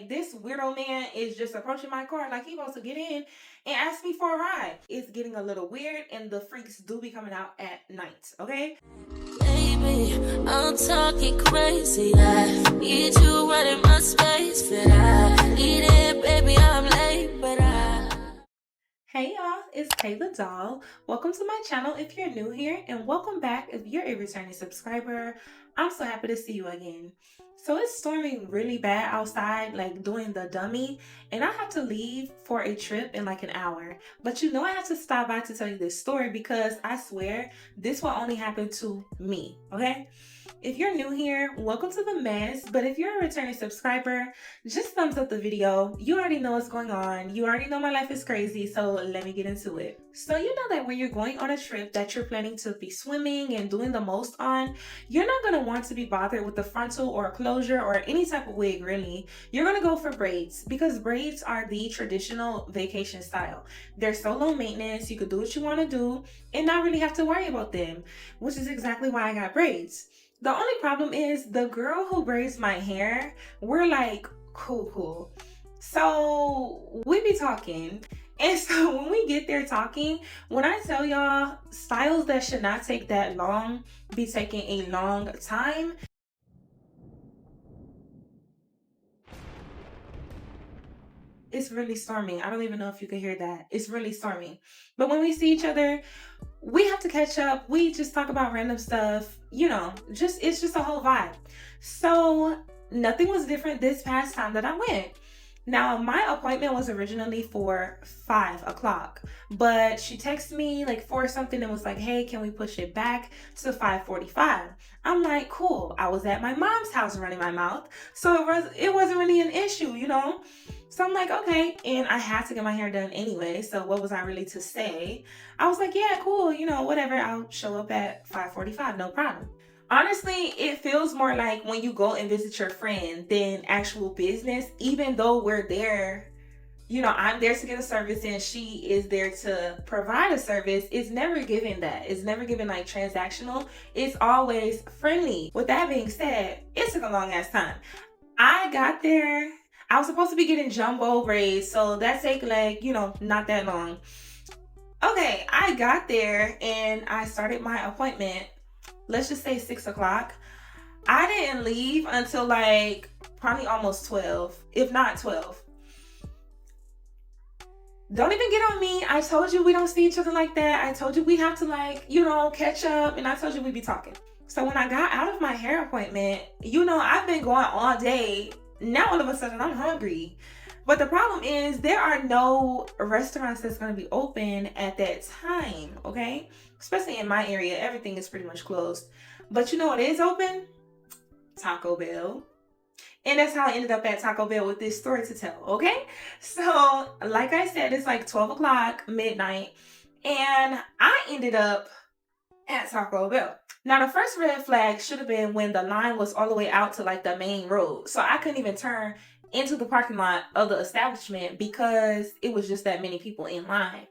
like, this weirdo man is just approaching my car like he wants to get in and ask me for a ride. It's getting a little weird, and the freaks do be coming out at night, okay? Baby, I'm talking crazy. I need you right in my space, but I need it, baby. I'm late, but Hey y'all, it's KaetheDoll. Welcome to my channel if you're new here, and welcome back if you're a returning subscriber. I'm so happy to see you again. So it's storming really bad outside, like doing the dummy, and I have to leave for a trip in like an hour. But you know I have to stop by to tell you this story because I swear this will only happen to me, okay? If you're new here, welcome to the mess, but if you're a returning subscriber, just thumbs up the video. You already know what's going on. You already know my life is crazy, so let me get into it. So you know that when you're going on a trip that you're planning to be swimming and doing the most on, you're not going to want to be bothered with the frontal or closure or any type of wig, really. You're going to go for braids because braids are the traditional vacation style. They're so low maintenance, you could do what you want to do and not really have to worry about them, which is exactly why I got braids. The only problem is the girl who braids my hair, we're like cool. So we be talking. And so when we get there talking, when I tell y'all styles that should not take that long be taking a long time. It's really storming. I don't even know if you can hear that. It's really storming. But when we see each other, we have to catch up. We just talk about random stuff, you know, it's just a whole vibe. So nothing was different this past time that I went. Now, my appointment was originally for 5 o'clock, but she texted me like 4 something and was like, hey, can we push it back to 5:45? I'm like, cool. I was at my mom's house running my mouth, so it wasn't really an issue, you know? So I'm like, okay, and I had to get my hair done anyway, so what was I really to say? I was like, yeah, cool, you know, whatever, I'll show up at 5:45, no problem. Honestly, it feels more like when you go and visit your friend than actual business, even though we're there, you know, I'm there to get a service and she is there to provide a service. It's never given that. It's never given like transactional. It's always friendly. With that being said, it took a long ass time. I got there. I was supposed to be getting jumbo braids, so that take like, you know, not that long. Okay, I got there and I started my appointment. Let's just say 6 o'clock. I didn't leave until like probably almost 12, if not 12. Don't even get on me. I told you we don't see each other like that. I told you we have to like, you know, catch up, and I told you we'd be talking. So when I got out of my hair appointment, you know, I've been going all day. Now all of a sudden I'm hungry. But the problem is there are no restaurants that's going to be open at that time, okay? Especially in my area, everything is pretty much closed. But you know what is open? Taco Bell. And that's how I ended up at Taco Bell with this story to tell, okay? So, like I said, it's like 12 o'clock, midnight, and I ended up at Taco Bell. Now, the first red flag should have been when the line was all the way out to like the main road. So I couldn't even turn into the parking lot of the establishment because it was just that many people in line.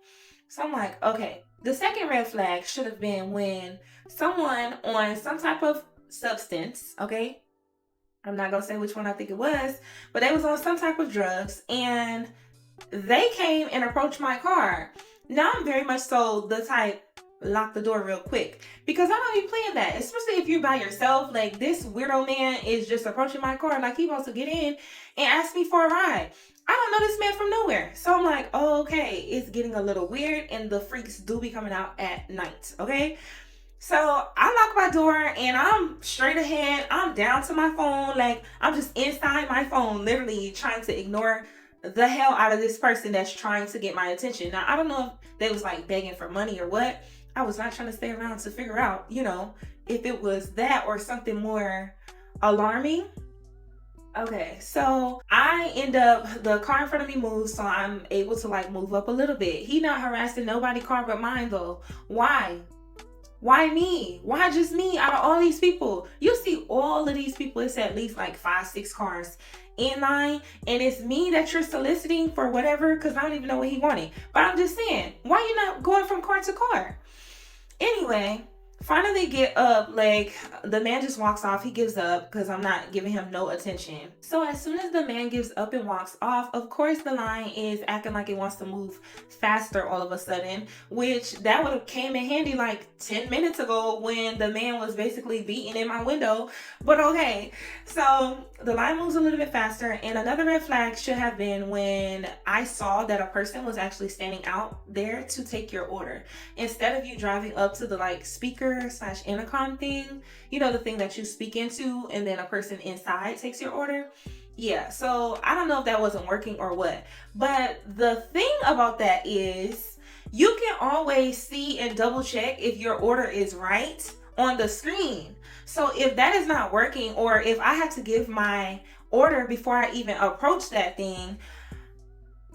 So I'm like, okay. The second red flag should have been when someone on some type of substance, okay? I'm not gonna say which one I think it was, but they was on some type of drugs and they came and approached my car. Now I'm very much so the type, lock the door real quick because I don't be playing that, especially if you're by yourself. Like, this weirdo man is just approaching my car like he wants to get in and ask me for a ride. I don't know this man from nowhere. So I'm like, oh, okay, it's getting a little weird and the freaks do be coming out at night, okay? So I lock my door and I'm straight ahead. I'm down to my phone. Like, I'm just inside my phone, literally trying to ignore the hell out of this person that's trying to get my attention. Now, I don't know if they was like begging for money or what. I was not trying to stay around to figure out, you know, if it was that or something more alarming. Okay, so I end up, the car in front of me moves, so I'm able to like move up a little bit. He not harassing nobody car but mine though. Why? Why me? Why just me out of all these people? You see all of these people, it's at least like 5-6 cars in line, and it's me that you're soliciting for whatever, because I don't even know what he wanted. But I'm just saying, why you not going from car to car? Anyway, finally get up. Like, the man just walks off. He gives up because I'm not giving him no attention. So as soon as the man gives up and walks off, of course the line is acting like it wants to move faster all of a sudden, which that would have came in handy like 10 minutes ago when the man was basically beating in my window. But okay, so the line moves a little bit faster. And another red flag should have been when I saw that a person was actually standing out there to take your order. Instead of you driving up to the like speaker / intercom thing, you know, the thing that you speak into and then a person inside takes your order. Yeah, so I don't know if that wasn't working or what. But the thing about that is you can always see and double check if your order is right on the screen. So if that is not working, or if I have to give my order before I even approach that thing,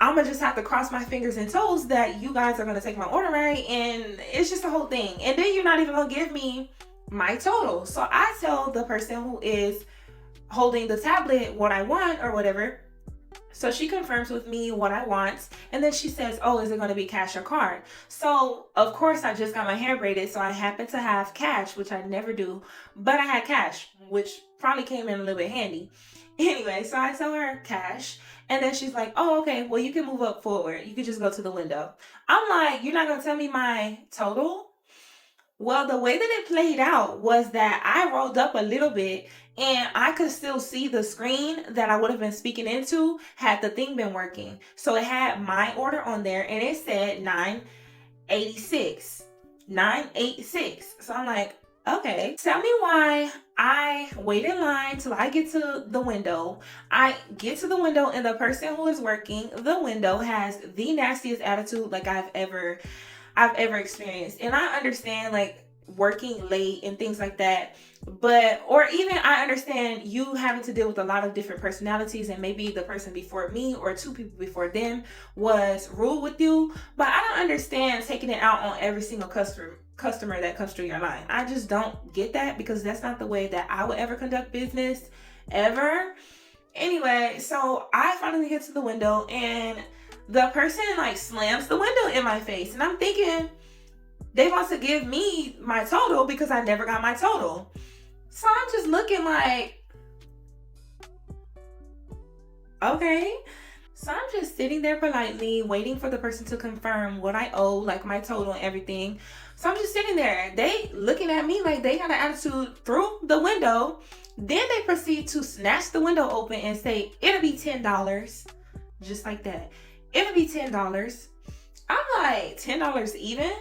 I'm gonna just have to cross my fingers and toes that you guys are gonna take my order right, and it's just a whole thing. And then you're not even gonna give me my total. So I tell the person who is holding the tablet what I want or whatever. So she confirms with me what I want, and then she says, oh, is it going to be cash or card? So of course I just got my hair braided, so I happen to have cash, which I never do, but I had cash, which probably came in a little bit handy. Anyway, so I tell her cash, and then she's like, oh, okay, well, you can move up forward. You can just go to the window. I'm like, you're not going to tell me my total? Well, the way that it played out was that I rolled up a little bit and I could still see the screen that I would have been speaking into had the thing been working. So it had my order on there and it said 986. 986. So I'm like, okay, tell me why I wait in line till I get to the window. I get to the window and the person who is working the window has the nastiest attitude like I've ever experienced. And I understand like working late and things like that, but or even I understand you having to deal with a lot of different personalities, and maybe the person before me or two people before them was rude with you, but I don't understand taking it out on every single customer that comes through your line. I just don't get that, because that's not the way that I would ever conduct business ever. Anyway, so I finally get to the window and the person like slams the window in my face, and I'm thinking they want to give me my total because I never got my total. So I'm just looking like, okay. So I'm just sitting there politely waiting for the person to confirm what I owe, like my total and everything. So I'm just sitting there. They looking at me like they got an attitude through the window. Then they proceed to snatch the window open and say, it'll be $10. Just like that. It'll be $10. I'm like, $10 even?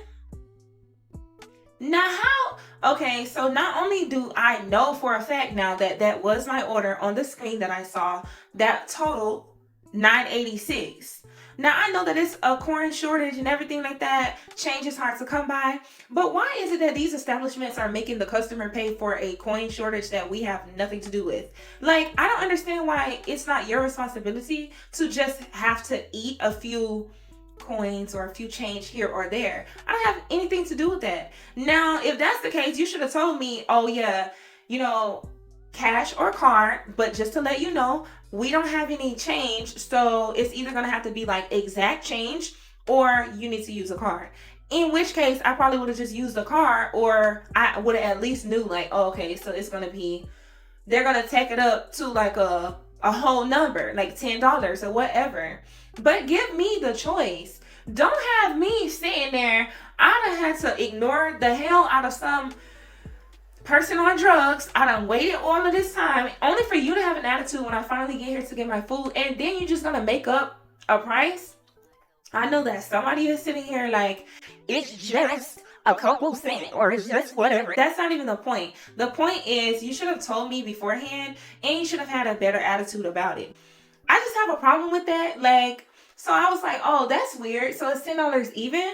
Now how? Okay, so not only do I know for a fact now that that was my order on the screen that I saw, that total $9.86. Now I know that it's a coin shortage and everything like that. Change is hard to come by. But why is it that these establishments are making the customer pay for a coin shortage that we have nothing to do with? Like, I don't understand why it's not your responsibility to just have to eat a few coins or a few change here or there. I don't have anything to do with that. Now, if that's the case, you should have told me, oh yeah, you know, cash or card, but just to let you know, we don't have any change, so it's either gonna have to be like exact change or you need to use a card. In which case, I probably would have just used a card, or I would have at least knew like, oh, okay, so it's gonna be, they're gonna take it up to like a whole number, like $10 or whatever. But give me the choice. Don't have me sitting there. I done had to ignore the hell out of some person on drugs. I done waited all of this time only for you to have an attitude when I finally get here to get my food, and then you're just gonna make up a price. I know that somebody is sitting here like, it's just a couple cents or it's just whatever. That's not even the point. The point is you should have told me beforehand, and you should have had a better attitude about it. I just have a problem with that. Like, so I was like, oh, that's weird. So it's $10 even?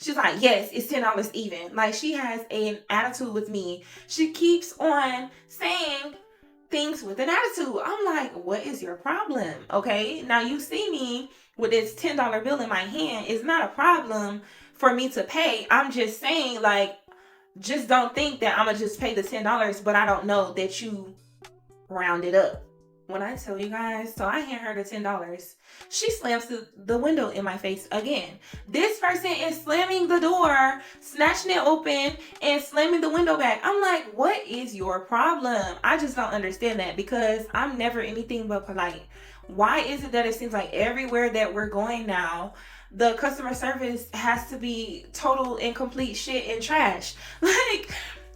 She's like, yes, it's $10 even. Like, she has an attitude with me. She keeps on saying things with an attitude. I'm like, what is your problem? Okay, now you see me with this $10 bill in my hand. It's not a problem for me to pay. I'm just saying, like, just don't think that I'm gonna just pay the $10, but I don't know that you rounded up. When I tell you guys, so I hand her the $10. She slams the window in my face again. This person is slamming the door, snatching it open, and slamming the window back. I'm like, what is your problem? I just don't understand that, because I'm never anything but polite. Why is it that it seems like everywhere that we're going now, the customer service has to be total and complete shit and trash? Like,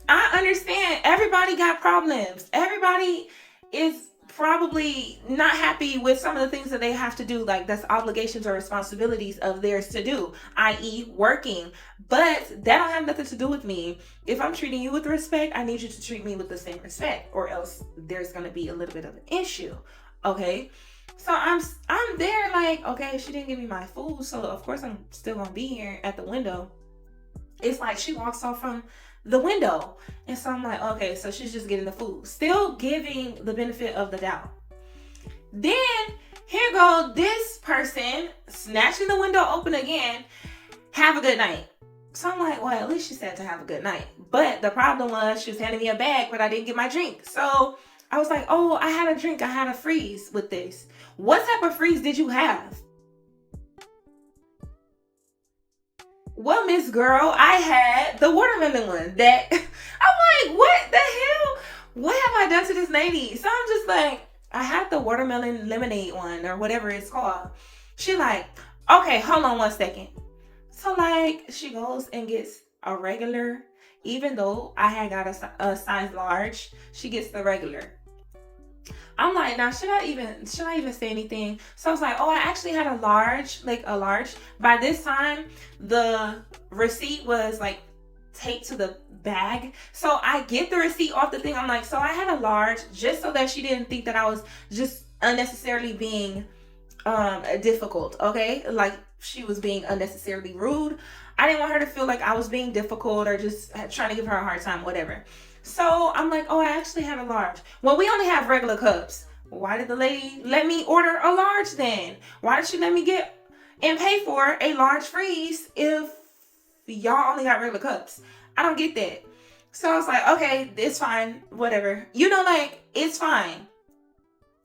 I understand everybody got problems. Everybody is probably not happy with some of the things that they have to do, like that's obligations or responsibilities of theirs to do, i.e. working. But that don't have nothing to do with me. If I'm treating you with respect, I need you to treat me with the same respect, or else there's gonna be a little bit of an issue. Okay? So I'm there like, okay, she didn't give me my food, so of course I'm still gonna be here at the window. It's like she walks off from the window, and so I'm like, okay, so she's just getting the food, still giving the benefit of the doubt. Then here go this person snatching the window open again. Have a good night. So I'm like, well, at least she said to have a good night. But the problem was she was handing me a bag, but I didn't get my drink. So I was like, oh, I had a drink, I had a freeze with this. What type of freeze did you have? Well, Miss Girl, I had the watermelon one that I'm like, what the hell? What have I done to this lady? So I'm just like, I had the watermelon lemonade one, or whatever it's called. She like, okay, hold on one second. So like, she goes and gets a regular, even though I had got a size large, she gets the regular. I'm like, now should I even say anything? So I was like, oh, I actually had a large. By this time, the receipt was like taped to the bag. So I get the receipt off the thing. I'm like, so I had a large, just so that she didn't think that I was just unnecessarily being difficult. Okay, like she was being unnecessarily rude. I didn't want her to feel like I was being difficult or just trying to give her a hard time, whatever. So I'm like, oh, I actually had a large. Well, we only have regular cups. Why did the lady let me order a large then? Why did she let me get and pay for a large freeze if y'all only got regular cups? I don't get that. So I was like, okay, it's fine, whatever. Like, it's fine.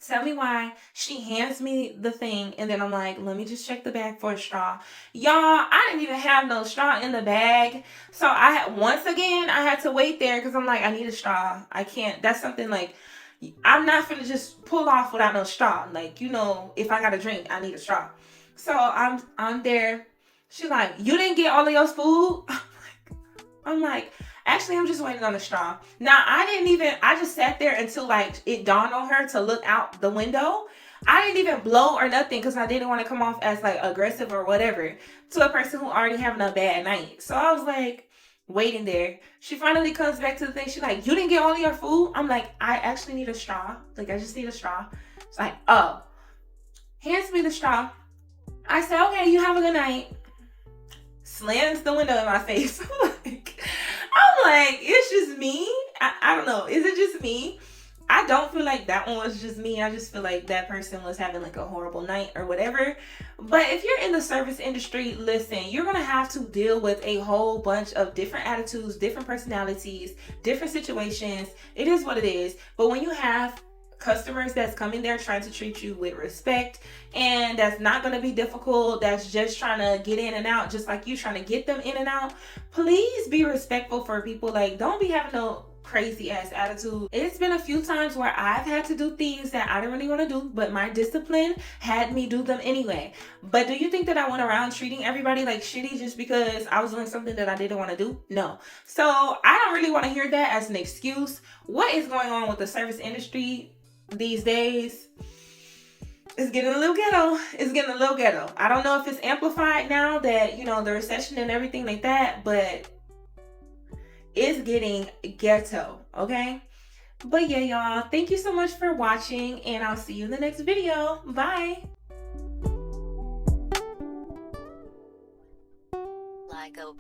Tell me why. She hands me the thing, and then I'm like, let me just check the bag for a straw. Y'all, I didn't even have no straw in the bag. So I had to wait there, because I'm like, I need a straw. I can't, that's something like, I'm not finna just pull off without no straw. Like, if I got a drink, I need a straw. So I'm there. She's like, you didn't get all of your food? I'm like, actually, I'm just waiting on the straw. Now, I just sat there until like it dawned on her to look out the window. I didn't even blow or nothing, because I didn't want to come off as like aggressive or whatever to a person who already having a bad night. So I was like waiting there. She finally comes back to the thing. She's like, you didn't get all of your food? I'm like, I actually need a straw. Like, I just need a straw. It's like, oh. Hands me the straw. I said, okay, you have a good night. Slams the window in my face. I'm like, it's just me. I don't know. Is it just me? I don't feel like that one was just me. I just feel like that person was having like a horrible night or whatever. But if you're in the service industry, listen, you're going to have to deal with a whole bunch of different attitudes, different personalities, different situations. It is what it is. But when you have customers that's coming there trying to treat you with respect, and that's not going to be difficult, that's just trying to get in and out, just like you trying to get them in and out, please be respectful for people. Like, don't be having no crazy ass attitude. It's been a few times where I've had to do things that I didn't really want to do, but my discipline had me do them anyway. But do you think that I went around treating everybody like shitty just because I was doing something that I didn't want to do? No. So I don't really want to hear that as an excuse. What is going on with the service industry these days? It's getting a little ghetto. I don't know if it's amplified now that, the recession and everything like that, but it's getting ghetto, okay? But yeah, y'all, thank you so much for watching, and I'll see you in the next video. Bye. Like a